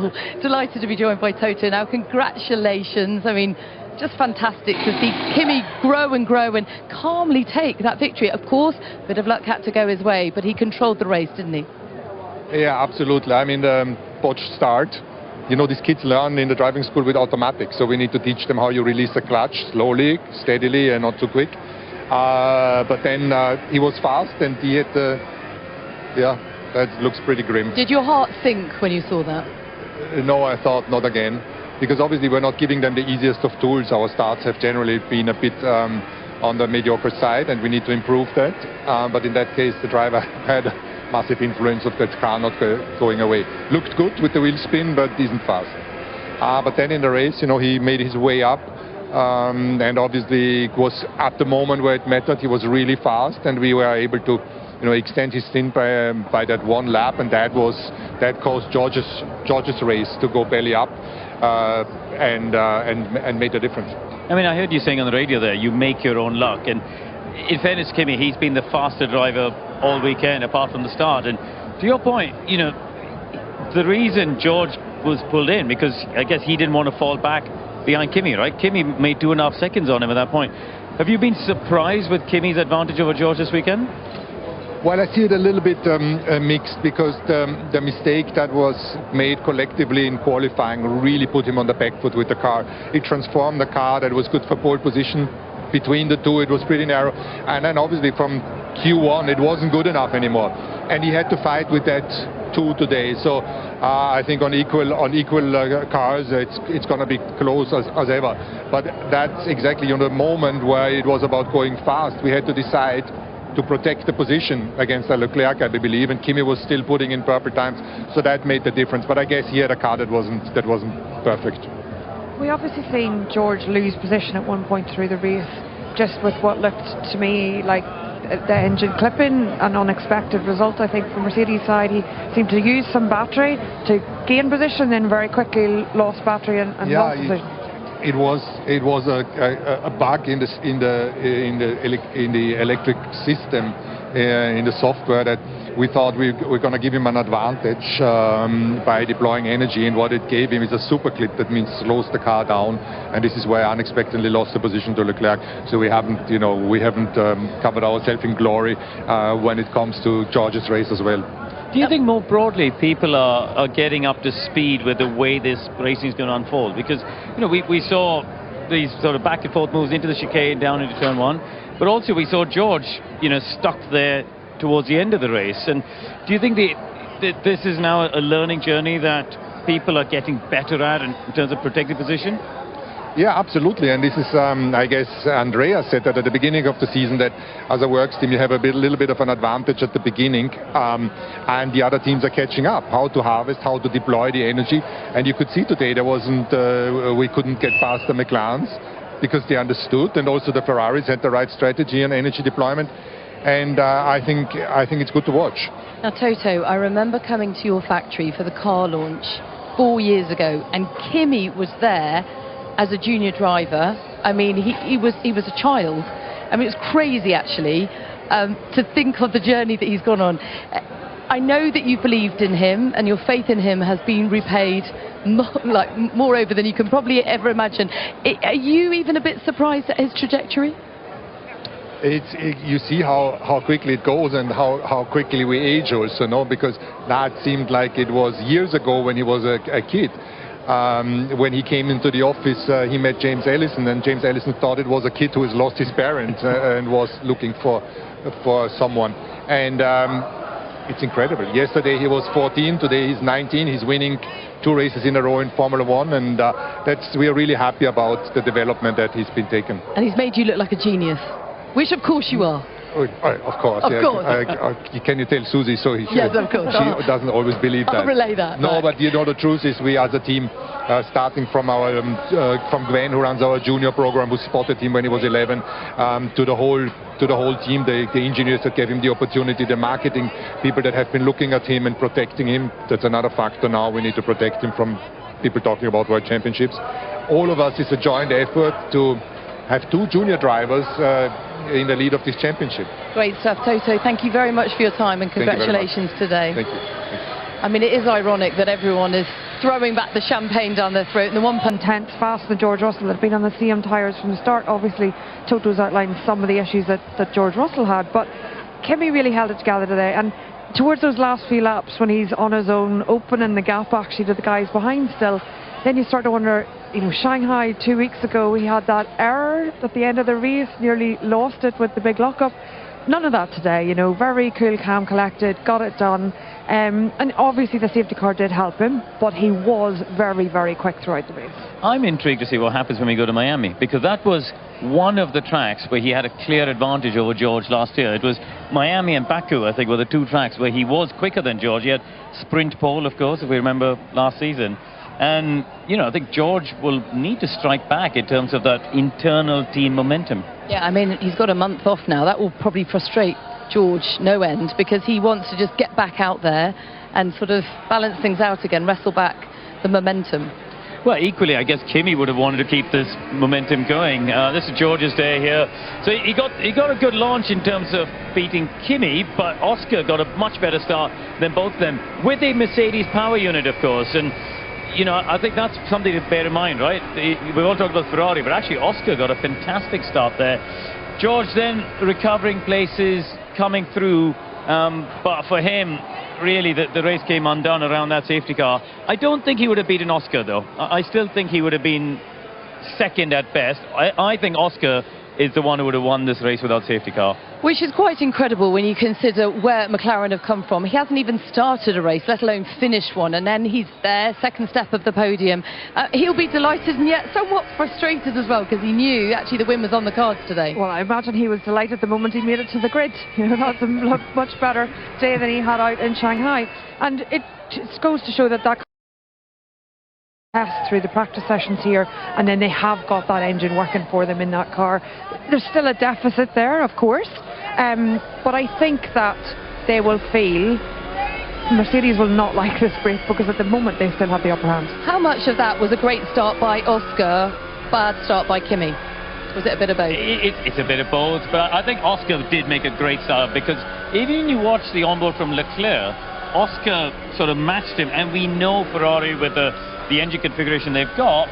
wonderful. Delighted to be joined by Toto now. Congratulations. I mean, just fantastic to see Kimi grow and calmly take that victory. Of course, a bit of luck had to go his way, but he controlled the race, didn't he? Yeah, absolutely. I mean, the botched start. You know, these kids learn in the driving school with automatic, so we need to teach them how you release the clutch slowly, steadily, and not too quick. But then he was fast, and he had yeah, that looks pretty grim. Did your heart sink when you saw that? No, I thought not again. Because obviously we're not giving them the easiest of tools. Our starts have generally been a bit on the mediocre side, and we need to improve that. But in that case, the driver had a massive influence of that car not going away. Looked good with the wheel spin, but isn't fast. But then in the race, you know, he made his way up, and obviously it was at the moment where it mattered. He was really fast, and we were able to, you know, extend his stint by that one lap, and that caused George's race to go belly up. And made a difference. I mean, I heard you saying on the radio there, you make your own luck. And in fairness, Kimi, he's been the faster driver all weekend, apart from the start. And to your point, you know, the reason George was pulled in, because I guess he didn't want to fall back behind Kimi, right? Kimi made 2.5 seconds on him at that point. Have you been surprised with Kimi's advantage over George this weekend? Well, I see it a little bit mixed, because the mistake that was made collectively in qualifying really put him on the back foot with the car. It transformed the car that was good for pole position. Between the two, it was pretty narrow. And then obviously from Q1, it wasn't good enough anymore. And he had to fight with that too today. So I think on equal cars, it's going to be close as ever. But that's exactly, you know, the moment where it was about going fast. We had to decide to protect the position against Leclerc, I believe, and Kimi was still putting in perfect times, so that made the difference. But I guess he had a car that wasn't perfect. We obviously seen George lose position at one point through the race, just with what looked to me like the engine clipping, an unexpected result. I think from Mercedes' side, he seemed to use some battery to gain position, then very quickly lost battery and lost position. It was a bug in the electric system, in the software, that we thought we were going to give him an advantage by deploying energy, and what it gave him is a super clip. That means slows the car down, and this is where I unexpectedly lost the position to Leclerc. So we haven't covered ourselves in glory when it comes to George's race as well. Do you think more broadly people are getting up to speed with the way this racing is going to unfold? Because, you know, we saw these sort of back and forth moves into the chicane, down into turn one, but also we saw George, you know, stuck there towards the end of the race. And do you think this is now a learning journey that people are getting better at in terms of protecting position? Yeah, absolutely. And this is, I guess, Andrea said that at the beginning of the season, that as a works team you have a little bit of an advantage at the beginning, and the other teams are catching up. How to harvest, how to deploy the energy. And you could see today there wasn't, we couldn't get past the McLarens because they understood, and also the Ferraris had the right strategy and energy deployment. And I think it's good to watch. Now, Toto, I remember coming to your factory for the car launch 4 years ago, and Kimi was there as a junior driver. I mean, he was a child. I mean, it's crazy actually to think of the journey that he's gone on. I know that you believed in him, and your faith in him has been repaid moreover than you can probably ever imagine. Are you even a bit surprised at his trajectory? You see how quickly it goes, and how quickly we age also, no? Because that seemed like it was years ago when he was a kid. When he came into the office, he met James Ellison, and James Ellison thought it was a kid who has lost his parent and was looking for someone. And it's incredible. Yesterday he was 14, today he's 19. He's winning 2 races in a row in Formula One, and we are really happy about the development that he's been taken. And he's made you look like a genius, which of course you are. Of course. Can you tell Susie? So yes, of course. She doesn't always believe that. I'll relay that. No, but you know, the truth is, we as a team, starting from from Gwen, who runs our junior program, who spotted him when he was 11, to the whole team, the engineers that gave him the opportunity, the marketing people that have been looking at him and protecting him. That's another factor now. We need to protect him from people talking about world championships. All of us is a joint effort to have 2 junior drivers in the lead of this championship. Great stuff, Toto. Thank you very much for your time, and congratulations today. Thank you. I mean, it is ironic that everyone is throwing back the champagne down their throat. And the one intense, faster than George Russell, that had been on the CM tyres from the start. Obviously, Toto's outlined some of the issues that George Russell had, but Kimi really held it together today. And towards those last few laps, when he's on his own, opening the gap actually to the guys behind still, then you start to wonder, you know, Shanghai 2 weeks ago, he had that error at the end of the race, nearly lost it with the big lockup. None of that today, you know, very cool, calm, collected, got it done. And obviously the safety car did help him, but he was very, very quick throughout the race. I'm intrigued to see what happens when we go to Miami, because that was one of the tracks where he had a clear advantage over George last year. It was Miami and Baku, I think, were the two tracks where he was quicker than George. He had sprint pole, of course, if we remember last season. And, you know, I think George will need to strike back in terms of that internal team momentum. Yeah, I mean, he's got a month off now. That will probably frustrate George no end, because he wants to just get back out there and sort of balance things out again, wrestle back the momentum. Well, equally, I guess Kimi would have wanted to keep this momentum going. This is George's day here. So he got a good launch in terms of beating Kimi, but Oscar got a much better start than both of them, with a Mercedes power unit, of course. And you know, I think that's something to bear in mind, right? We've all talked about Ferrari, but actually Oscar got a fantastic start there. George then recovering places, coming through, but for him, really, the race came undone around that safety car. I don't think he would have beaten Oscar, though. I still think he would have been second at best. I think Oscar is the one who would have won this race without safety car. Which is quite incredible when you consider where McLaren have come from. He hasn't even started a race, let alone finished one, and then he's there, second step of the podium. He'll be delighted and yet somewhat frustrated as well, because he knew actually the win was on the cards today. Well, I imagine he was delighted the moment he made it to the grid. You know, that's a much better day than he had out in Shanghai. And it goes to show that through the practice sessions here, and then they have got that engine working for them in that car. There's still a deficit there, of course, but I think that they will feel Mercedes will not like this break, because at the moment they still have the upper hand. How much of that was a great start by Oscar, bad start by Kimi? Was it a bit of both? It's a bit of both, but I think Oscar did make a great start, because even when you watch the onboard from Leclerc, Oscar sort of matched him, and we know Ferrari with the engine configuration they've got,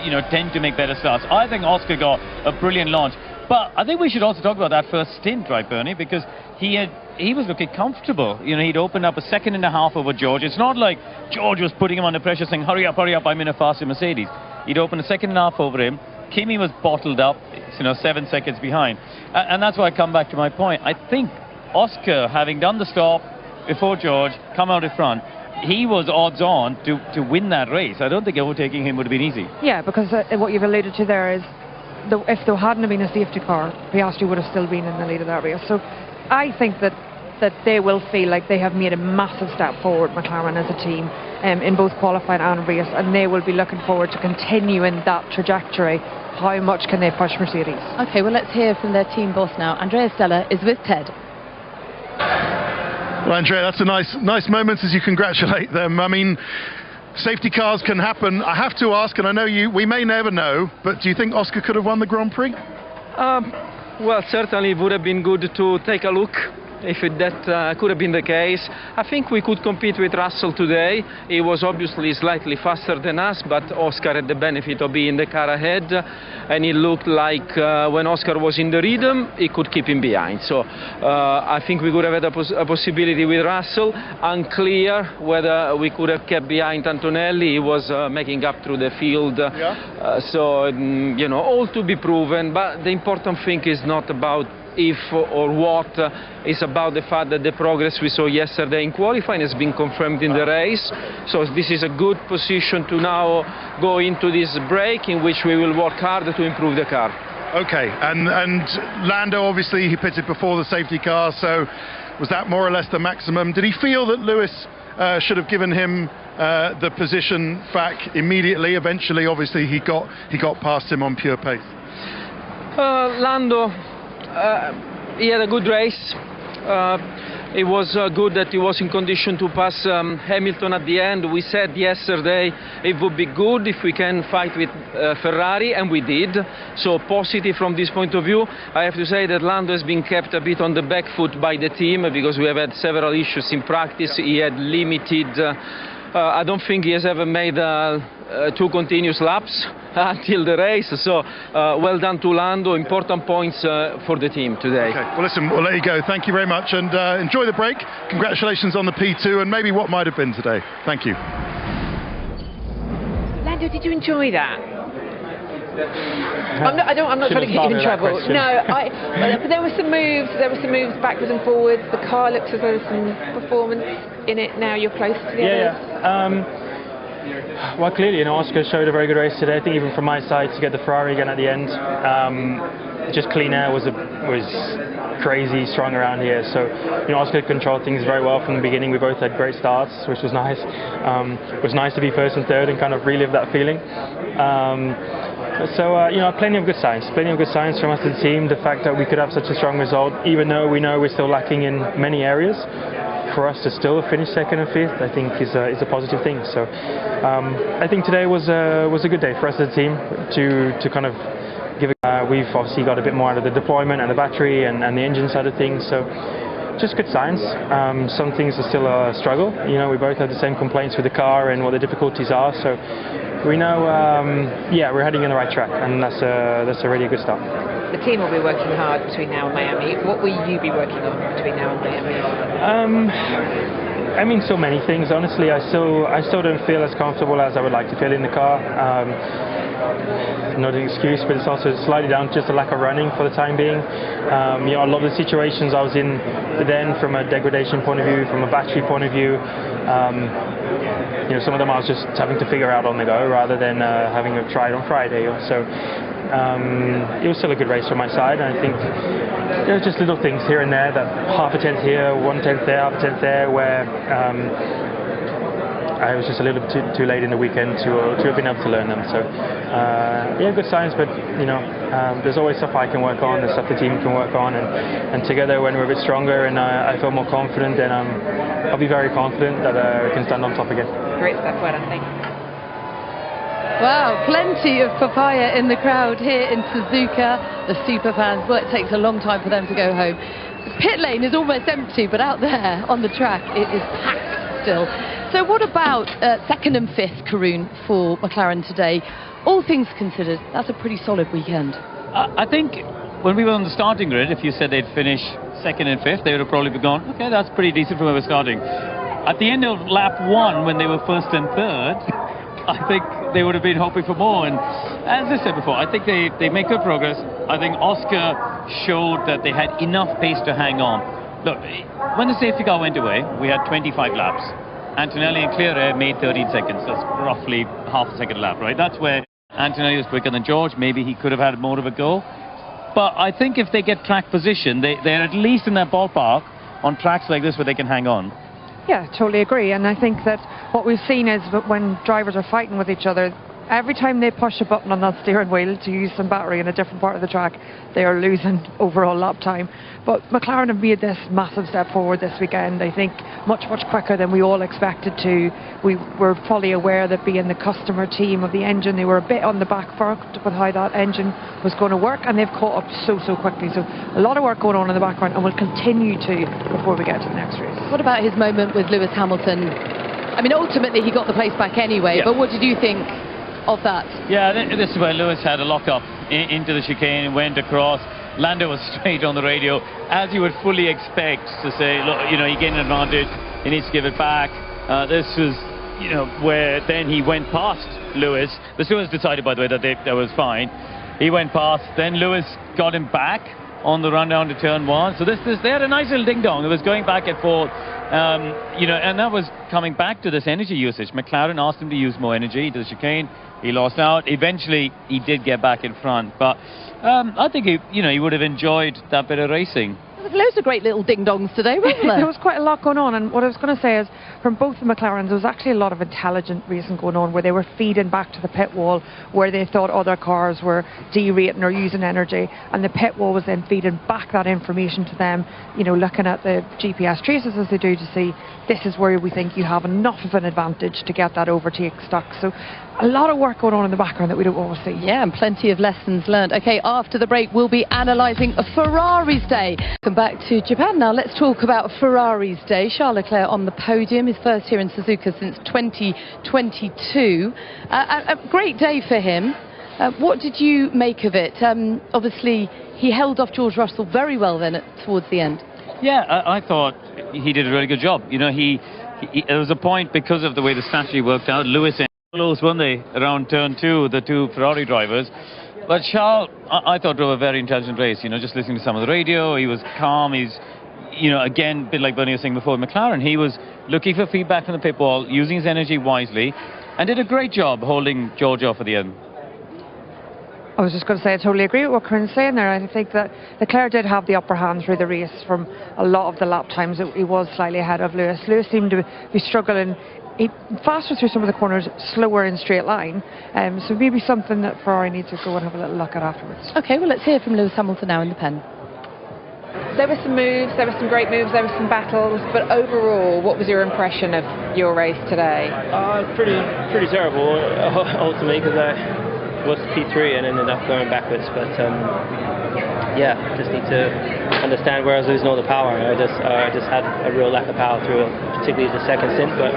you know, tend to make better starts. I think Oscar got a brilliant launch, but I think we should also talk about that first stint, right, Bernie, because he was looking comfortable. You know, he'd opened up a second and a half over George. It's not like George was putting him under pressure saying, hurry up, I'm in a faster Mercedes. He'd opened a second and a half over him. Kimi was bottled up, you know, 7 seconds behind. And that's why I come back to my point. I think Oscar, having done the stop before George, come out in front, he was odds on to win that race. I don't think overtaking him would have been easy. Yeah, because what you've alluded to there is, if there hadn't been a safety car, Piastri would have still been in the lead of that race. So I think that they will feel like they have made a massive step forward, McLaren as a team, in both qualifying and race, and they will be looking forward to continuing that trajectory. How much can they push Mercedes? Okay, well, let's hear from their team boss now. Andrea Stella is with Ted. Well, Andrea, that's a nice moment as you congratulate them. I mean, safety cars can happen. I have to ask, and I know we may never know, but do you think Oscar could have won the Grand Prix? Well, certainly it would have been good to take a look if that could have been the case. I think we could compete with Russell today. He was obviously slightly faster than us, but Oscar had the benefit of being the car ahead, and it looked like when Oscar was in the rhythm, he could keep him behind. So I think we could have had a possibility with Russell. Unclear whether we could have kept behind Antonelli. He was making up through the field. So, you know, all to be proven, but the important thing is not about if or what, is about the fact that the progress we saw yesterday in qualifying has been confirmed in the race. So this is a good position to now go into this break, in which we will work hard to improve the car. Okay, and Lando, obviously he pitted before the safety car, so was that more or less the maximum? Did he feel that Lewis should have given him the position back immediately? Eventually, obviously, he got past him on pure pace. Lando, he had a good race. It was good that he was in condition to pass Hamilton at the end. We said yesterday it would be good if we can fight with Ferrari, and we did. So positive from this point of view. I have to say that Lando has been kept a bit on the back foot by the team, because we have had several issues in practice. He had limited I don't think he has ever made 2 continuous laps until the race. So well done to Lando. Important points for the team today. Okay. Well, listen, we'll let you go. Thank you very much, and enjoy the break. Congratulations on the P2 and maybe what might have been today. Thank you. Lando, did you enjoy that? I'm not trying to get you in trouble. No, but there were some moves. There were some moves backwards and forwards. The car looks as though there's some performance in it. Now you're close to the others. Well, clearly, Oscar showed a very good race today. I think even from my side to get the Ferrari again at the end, just clean air was crazy strong around here. So, Oscar controlled things very well from the beginning. We both had great starts, which was nice. It was nice to be first and third and kind of relive that feeling. Plenty of good signs from us as a team. The fact that we could have such a strong result, even though we know we're still lacking in many areas, for us to still finish second and fifth, I think is a positive thing. So I think today was a good day for us as a team to kind of give it. We've obviously got a bit more out of the deployment and the battery and the engine side of things. So just good signs. Some things are still a struggle. We both have the same complaints with the car and what the difficulties are. So we know, we're heading in the right track, and that's a really good start. The team will be working hard between now and Miami. What will you be working on between now and Miami? So many things. Honestly, I still don't feel as comfortable as I would like to feel in the car. Not an excuse, but it's also slightly down to just a lack of running for the time being. A lot of the situations I was in then, from a degradation point of view, from a battery point of view, some of them I was just having to figure out on the go rather than having a try on Friday. So it was still a good race from my side, and I think there were just little things here and there, that half a tenth here, 1/10 there, half a tenth there, where I was just a little bit too late in the weekend to have been able to learn them. So good signs, but there's always stuff I can work on, there's stuff the team can work on, and together when we're a bit stronger and I feel more confident, then I'll be very confident that we can stand on top again. Great stuff, well done, thank you. Wow, plenty of papaya in the crowd here in Suzuka. The super fans, well, it takes a long time for them to go home. The pit lane is almost empty, but out there on the track it is packed still. So what about second and fifth, Karun, for McLaren today? All things considered, that's a pretty solid weekend. I think when we were on the starting grid, if you said they'd finish second and fifth, they would have probably gone, okay, that's pretty decent from where we're starting. At the end of lap 1, when they were first and third, I think they would have been hoping for more. And as I said before, I think they make good progress. I think Oscar showed that they had enough pace to hang on. Look, when the safety car went away, we had 25 laps. Antonelli and Clear made 13 seconds. That's roughly half a second a lap, right? That's where Antonelli was quicker than George. Maybe he could have had more of a go. But I think if they get track position, they're at least in that ballpark on tracks like this where they can hang on. Yeah, totally agree. And I think that what we've seen is that when drivers are fighting with each other, every time they push a button on that steering wheel to use some battery in a different part of the track, they are losing overall lap time. But McLaren have made this massive step forward this weekend, I think much quicker than we all expected to. We were fully aware that being the customer team of the engine, they were a bit on the back foot with how that engine was going to work, and they've caught up so quickly. So a lot of work going on in the background, and will continue to before we get to the next race. What about his moment with Lewis Hamilton? I mean, ultimately he got the place back anyway, but what did you think of that? Yeah, this is where Lewis had a lock-up into the chicane and went across. Lando was straight on the radio, as you would fully expect, to say, look, he gained an advantage, he needs to give it back. This was, where then he went past Lewis. The stewards decided, by the way, that that was fine. He went past, then Lewis got him back on the run down to turn 1. So they had a nice little ding-dong. It was going back and forth, and that was coming back to this energy usage. McLaren asked him to use more energy to the chicane. He lost out. Eventually, he did get back in front, but I think he would have enjoyed that bit of racing. There was loads of great little ding-dongs today, wasn't there? There was quite a lot going on, and what I was going to say is, from both the McLarens, there was actually a lot of intelligent racing going on, where they were feeding back to the pit wall, where they thought other cars were derating or using energy, and the pit wall was then feeding back that information to them, looking at the GPS traces as they do to see, this is where we think you have enough of an advantage to get that overtake stuck. So a lot of work going on in the background that we don't always see. Yeah, and plenty of lessons learned. Okay, after the break, we'll be analysing Ferrari's day. Welcome back to Japan. Now let's talk about Ferrari's day. Charles Leclerc on the podium, his first here in Suzuka since 2022. A great day for him. What did you make of it? Obviously, he held off George Russell very well then towards the end. Yeah, I thought he did a really good job. You know, there was a point because of the way the strategy worked out. Lewis and Carlos won around turn 2, the two Ferrari drivers. But Charles, I thought, drove a very intelligent race. You know, just listening to some of the radio, he was calm. He's, you know, again, a bit like Bernie was saying before, McLaren, he was looking for feedback from the pit wall, using his energy wisely, and did a great job holding George off at the end. I was just going to say I totally agree with what Corinne's saying there. I think that Leclerc did have the upper hand through the race from a lot of the lap times. He was slightly ahead of Lewis. Lewis seemed to be struggling. He faster through some of the corners, slower in straight line. So maybe something that Ferrari needs to go and have a little look at afterwards. OK, well, let's hear from Lewis Hamilton now in the pen. There were some moves, there were some great moves, there were some battles, but overall, what was your impression of your race today? Pretty terrible, ultimately, because I was P3 and ended up going backwards. But yeah, just need to understand where I was losing all the power. I just had a real lack of power through, particularly the second stint. But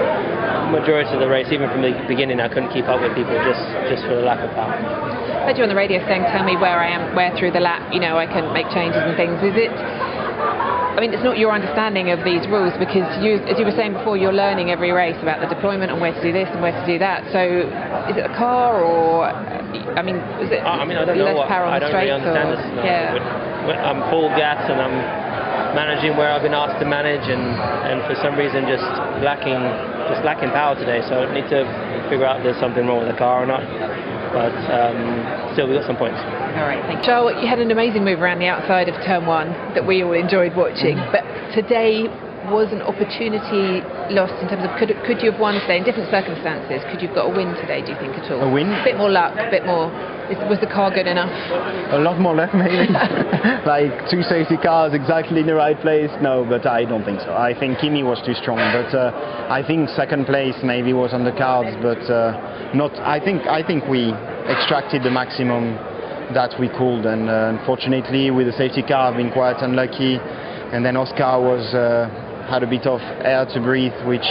majority of the race, even from the beginning, I couldn't keep up with people just for the lack of power. I heard you on the radio saying, tell me where I am, where through the lap, you know, I can make changes and things. Is it, I mean, it's not your understanding of these rules, because you, as you were saying before, you're learning every race about the deployment and where to do this and where to do that. So is it a car, or, I mean, is it I don't know less power on the straights? I don't really understand this. No. Yeah. I'm full gas and I'm managing where I've been asked to manage, and for some reason just lacking power today. So I need to figure out if there's something wrong with the car or not. But still, we got some points. All right, thank you. Charles, you had an amazing move around the outside of turn 1 that we all enjoyed watching. But today was an opportunity lost in terms of could you have won today in different circumstances? Could you have got a win today, do you think, at all? A win? A bit more luck, a bit more. Was the car good enough? A lot more luck, maybe. Like 2 safety cars exactly in the right place? No, but I don't think so. I think Kimi was too strong, but I think second place maybe was on the cards, but not. I think we extracted the maximum that we could, and unfortunately with the safety car I've been quite unlucky, and then Oscar had a bit of air to breathe, which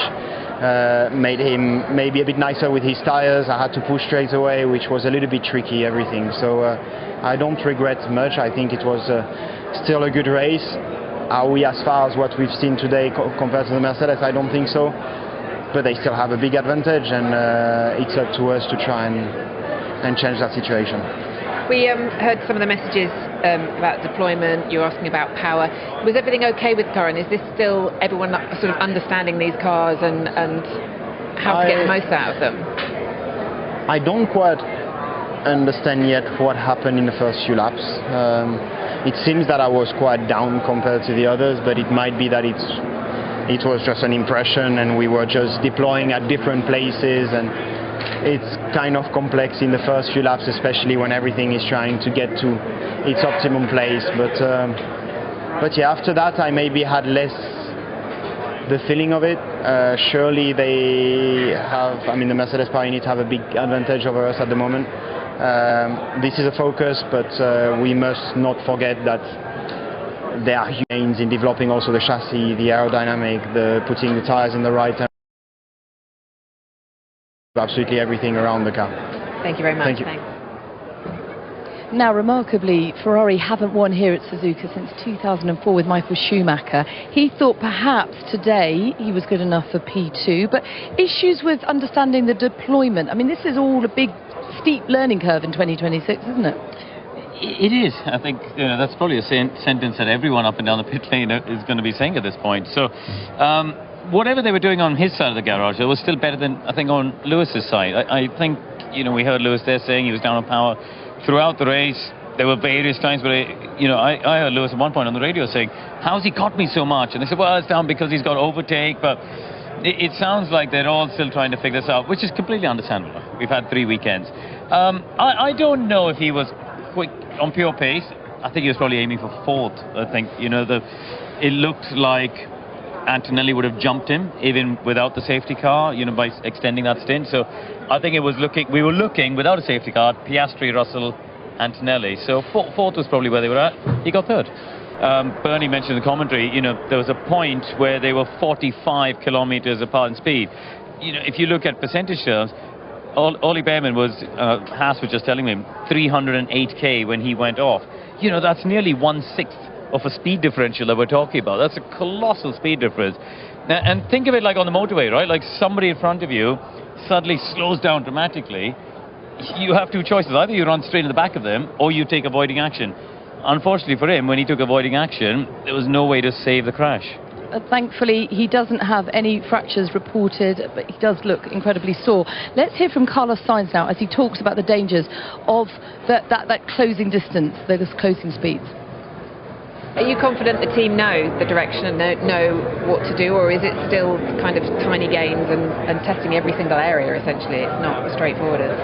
made him maybe a bit nicer with his tires. I had to push straight away, which was a little bit tricky, everything. So I don't regret much. I think it was still a good race. Are we as far as what we've seen today compared to the Mercedes? I don't think so. But they still have a big advantage, and it's up to us to try and change that situation. We heard some of the messages about deployment. You were asking about power. Was everything okay with the car? And is this still everyone sort of understanding these cars and how to get the most out of them? I don't quite understand yet what happened in the first few laps. It seems that I was quite down compared to the others, but it might be that it was just an impression and we were just deploying at different places, and it's kind of complex in the first few laps, especially when everything is trying to get to its optimum place. But yeah, after that I maybe had less the feeling of it. Surely they have, I mean, the Mercedes power unit have a big advantage over us at the moment. This is a focus, but we must not forget that there are huge gains in developing also the chassis, the aerodynamic, the putting the tires in the right time. Absolutely everything around the car. Thank you very much. Thank you. Thanks. Now, remarkably, Ferrari haven't won here at Suzuka since 2004 with Michael Schumacher. He thought perhaps today he was good enough for P2, but issues with understanding the deployment. I mean, this is all a big, steep learning curve in 2026, isn't it? It is. I think that's probably a sentence that everyone up and down the pit lane is going to be saying at this point. So, whatever they were doing on his side of the garage, it was still better than, I think, on Lewis's side. I think, we heard Lewis there saying he was down on power throughout the race. There were various times where, I heard Lewis at one point on the radio saying, how's he caught me so much? And they said, well, it's down because he's got overtake. But it sounds like they're all still trying to figure this out, which is completely understandable. We've had 3 weekends. I don't know if he was quick on pure pace. I think he was probably aiming for 4th. I think, it looked like Antonelli would have jumped him even without the safety car, by extending that stint. So I think we were looking without a safety car, Piastri, Russell, Antonelli. So 4th was probably where they were at. He got 3rd. Bernie mentioned in the commentary, you know, there was a point where they were 45 kilometers apart in speed. You know, if you look at percentage terms, Ollie Behrman was, Haas was just telling me, 308k when he went off. You know, that's nearly 1/6 of a speed differential that we're talking about. That's a colossal speed difference. And think of it like on the motorway, right? Like somebody in front of you suddenly slows down dramatically. You have two choices. Either you run straight in the back of them or you take avoiding action. Unfortunately for him, when he took avoiding action, there was no way to save the crash. Thankfully, he doesn't have any fractures reported, but he does look incredibly sore. Let's hear from Carlos Sainz now as he talks about the dangers of that closing distance, those closing speeds. Are you confident the team know the direction and know what to do, or is it still kind of tiny gains and testing every single area, essentially? It's not as straightforward as...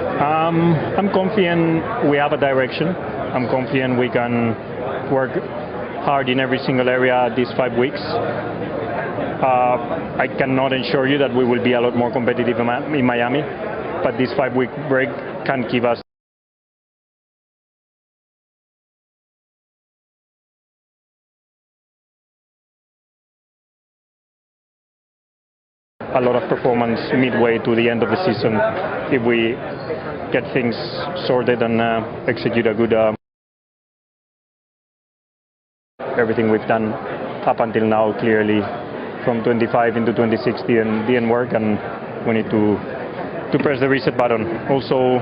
I'm confident we have a direction. I'm confident we can work hard in every single area these 5 weeks. I cannot assure you that we will be a lot more competitive in Miami, but this 5-week break can give us a lot of performance midway to the end of the season if we get things sorted and execute a good everything we've done up until now clearly from 25 into 2060 and didn't work, and we need to press the reset button. Also,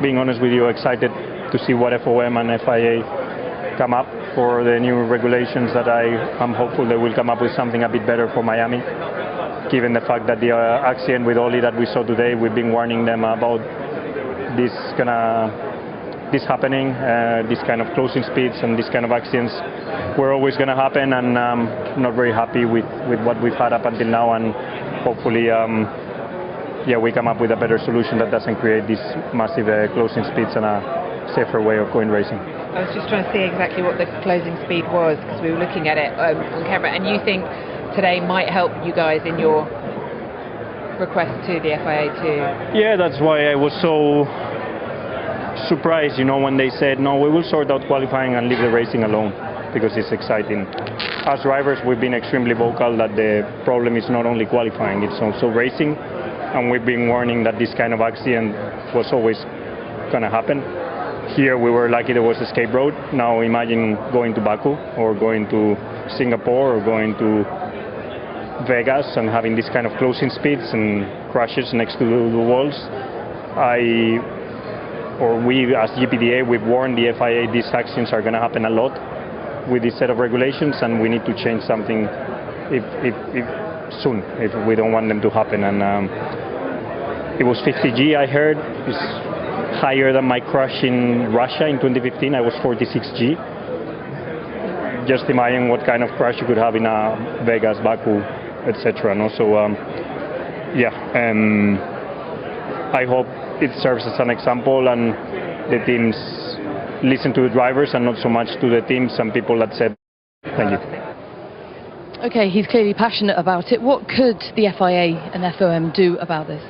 being honest with you, excited to see what FOM and FIA come up for the new regulations that I'm hopeful they will come up with something a bit better for Miami. Given the fact that the accident with Ollie that we saw today, we've been warning them about this happening, this kind of closing speeds and this kind of accidents were always going to happen, and not very happy with what we've had up until now, and hopefully we come up with a better solution that doesn't create these massive closing speeds and a safer way of going racing. I was just trying to see exactly what the closing speed was, because we were looking at it on camera, and you think today might help you guys in your request to the FIA too? Yeah, that's why I was so surprised, you know, when they said, no, we will sort out qualifying and leave the racing alone, because it's exciting. As drivers, we've been extremely vocal that the problem is not only qualifying, it's also racing, and we've been warning that this kind of accident was always going to happen. Here we were lucky there was escape road. Now imagine going to Baku or going to Singapore or going to Vegas and having this kind of closing speeds and crashes next to the walls. We as GPDA, we've warned the FIA these accidents are going to happen a lot with this set of regulations, and we need to change something soon if we don't want them to happen. And it was 50G, I heard. It's higher than my crash in Russia in 2015. I was 46G. Just imagine what kind of crash you could have in Vegas, Baku, etc. And also, I hope it serves as an example and the teams listen to the drivers and not so much to the teams and people that said, thank you. Okay, he's clearly passionate about it. What could the FIA and FOM do about this?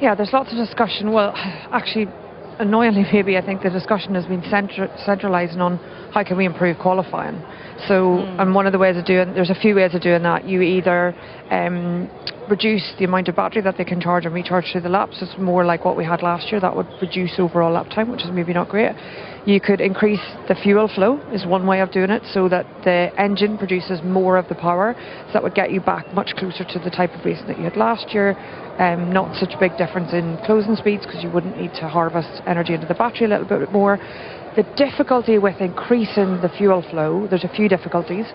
Yeah, there's lots of discussion. Well, actually, annoyingly maybe, I think the discussion has been centralising on how can we improve qualifying. So, and one of the ways of doing, there's a few ways of doing that. You either reduce the amount of battery that they can charge and recharge through the laps. It's more like what we had last year. That would reduce overall lap time, which is maybe not great. You could increase the fuel flow, is one way of doing it, so that the engine produces more of the power. So that would get you back much closer to the type of racing that you had last year. Not such a big difference in closing speeds, because you wouldn't need to harvest energy into the battery a little bit more. The difficulty with increasing the fuel flow, there's a few difficulties.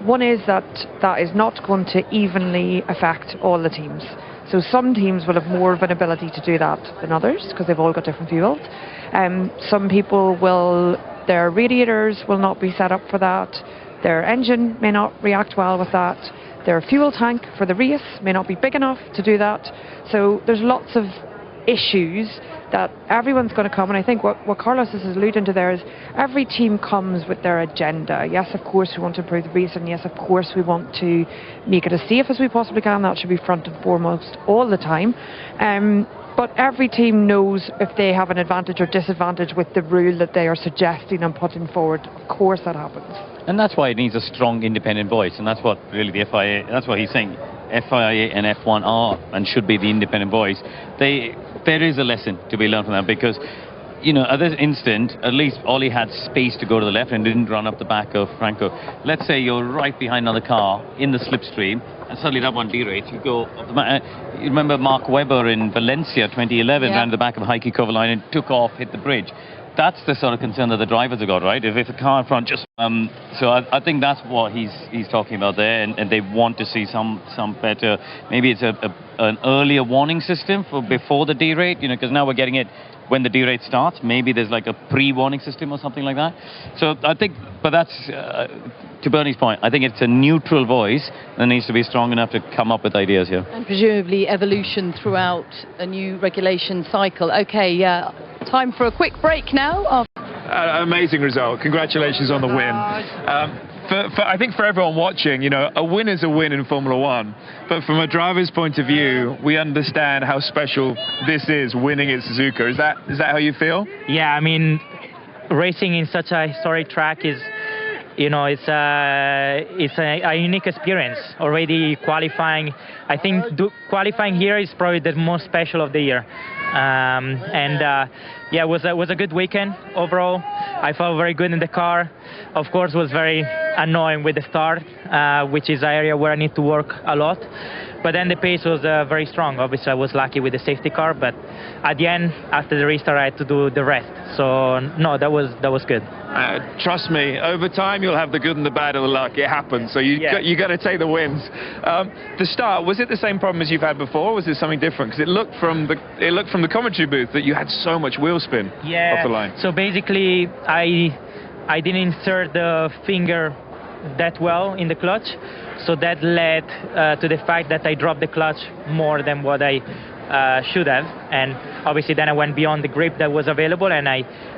One is that is not going to evenly affect all the teams. So some teams will have more of an ability to do that than others, because they've all got different fuels. Some people their radiators will not be set up for that. Their engine may not react well with that. Their fuel tank for the race may not be big enough to do that. So there's lots of issues that everyone's going to come, and I think what Carlos is alluding to there is every team comes with their agenda. Yes, of course we want to improve the race, and yes, of course we want to make it as safe as we possibly can. That should be front and foremost all the time. But every team knows if they have an advantage or disadvantage with the rule that they are suggesting and putting forward. Of course that happens. And that's why it needs a strong independent voice, and that's what really the FIA, that's what he's saying, FIA and F1 are and should be the independent voice. There is a lesson to be learned from that, because you know, at this instant, at least Ollie had space to go to the left and didn't run up the back of Franco. Let's say you're right behind another car in the slipstream, and suddenly that one derates. You go up the back. You remember Mark Webber in Valencia 2011, ran to the back of Heikki Kovalainen and took off, hit the bridge. That's the sort of concern that the drivers have got, right? If the car in front just... so I think that's what he's talking about there, and they want to see some better... Maybe it's an earlier warning system for before the derate, you know, because now we're getting it when the derate starts. Maybe there's like a pre-warning system or something like that. So I think, but that's, to Bernie's point, I think it's a neutral voice that needs to be strong enough to come up with ideas here. And presumably evolution throughout a new regulation cycle. Okay, time for a quick break now. Amazing result. Congratulations on the win. I think for everyone watching, you know, a win is a win in Formula One. But from a driver's point of view, we understand how special this is, winning at Suzuka. Is that how you feel? Yeah, I mean, racing in such a historic track is, you know, it's a unique experience. Already qualifying, I think qualifying here is probably the most special of the year. Yeah, it was a good weekend overall. I felt very good in the car. Of course, was very annoying with the start, which is an area where I need to work a lot. But then the pace was very strong. Obviously, I was lucky with the safety car, but at the end, after the restart, I had to do the rest. So no, that was good. Trust me, over time you'll have the good and the bad and the luck. It happens. So you got to take the wins. The start, was it the same problem as you've had before, or was it something different? Because it looked from the commentary booth that you had so much wheel spin off the line. So basically, I didn't insert the finger that well in the clutch, so that led to the fact that I dropped the clutch more than what I should have, and obviously then I went beyond the grip that was available, and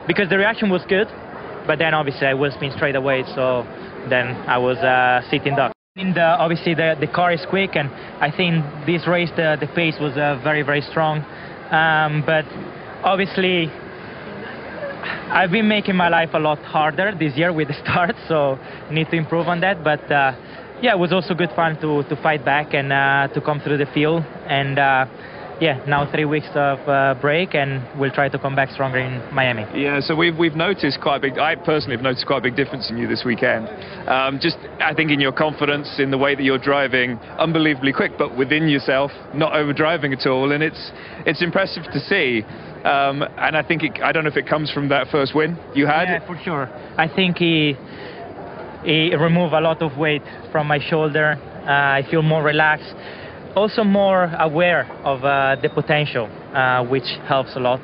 because the reaction was good, but then obviously I wheel spin straight away, so then I was sitting duck. Obviously the car is quick, and I think this race the pace was very, very strong, but obviously I've been making my life a lot harder this year with the start, so need to improve on that. But yeah, it was also good fun to fight back and to come through the field. And yeah, now 3 weeks of break, and we'll try to come back stronger in Miami. Yeah, so we've noticed quite a big, I personally have noticed quite a big difference in you this weekend. Just, I think, in your confidence, in the way that you're driving, unbelievably quick, but within yourself, not overdriving at all, and it's impressive to see. And I think, I don't know if it comes from that first win you had. Yeah, for sure. I think he removed a lot of weight from my shoulder. I feel more relaxed. Also more aware of the potential, which helps a lot.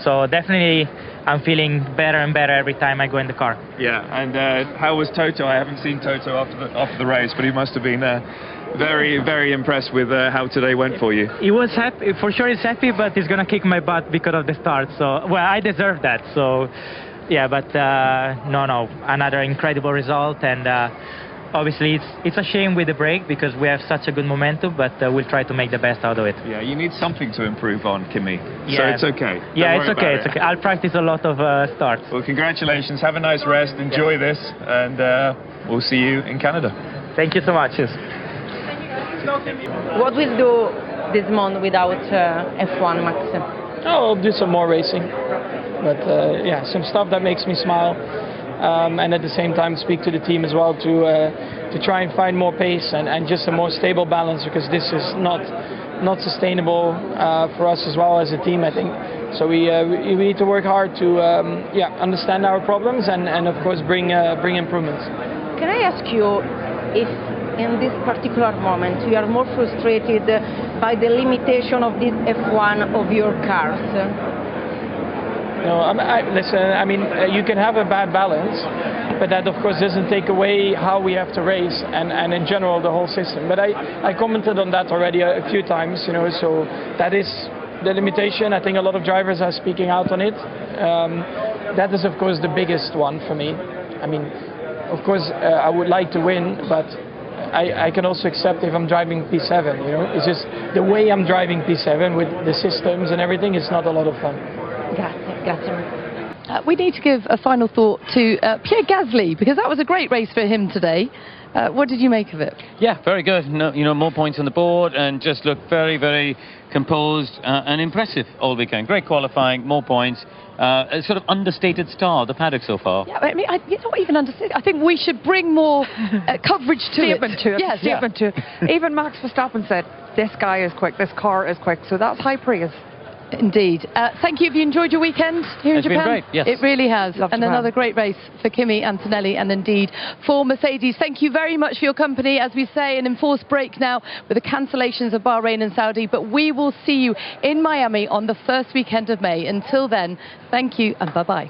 So definitely I'm feeling better and better every time I go in the car. Yeah, and how was Toto? I haven't seen Toto after the race, but he must have been very, very impressed with how today went for you. He was happy, for sure he's happy, but he's going to kick my butt because of the start. So, well, I deserve that. So, yeah, but no, another incredible result, and obviously it's a shame with the break because we have such a good momentum, but we'll try to make the best out of it. Yeah, you need something to improve on, Kimi. Yeah. So it's okay. Yeah, it's okay. It's okay. I'll practice a lot of starts. Well, congratulations. Have a nice rest. Enjoy this, and we'll see you in Canada. Thank you so much. Cheers. What will you do this month without F1, Max? Oh, I'll do some more racing, but yeah, some stuff that makes me smile, and at the same time speak to the team as well to try and find more pace and just a more stable balance, because this is not sustainable for us as well as a team, I think. So we need to work hard to understand our problems and of course bring improvements. Can I ask you if in this particular moment you are more frustrated by the limitation of this F1 of your cars? No, listen, I mean, you can have a bad balance, but that of course doesn't take away how we have to race and in general the whole system. But I commented on that already a few times, you know, so that is the limitation. I think a lot of drivers are speaking out on it. That is of course the biggest one for me. I mean, of course I would like to win, but I can also accept if I'm driving P7, you know. It's just the way I'm driving P7 with the systems and everything, it's not a lot of fun. Grazie. We need to give a final thought to Pierre Gasly, because that was a great race for him today. What did you make of it? Yeah, very good. No, you know, more points on the board and just looked very, very composed and impressive all weekend. Great qualifying, more points. A sort of understated star of the paddock so far. Yeah, I mean, you don't even understand. I think we should bring more coverage to statement to it. Yes, Statement to it. Even Max Verstappen said, this guy is quick, this car is quick. So that's high praise. Indeed. Thank you. Have you enjoyed your weekend here in Japan? It's been great, yes. It really has. Love and Japan. Another great race for Kimi Antonelli and indeed for Mercedes. Thank you very much for your company. As we say, an enforced break now with the cancellations of Bahrain and Saudi. But we will see you in Miami on the first weekend of May. Until then, thank you and bye-bye.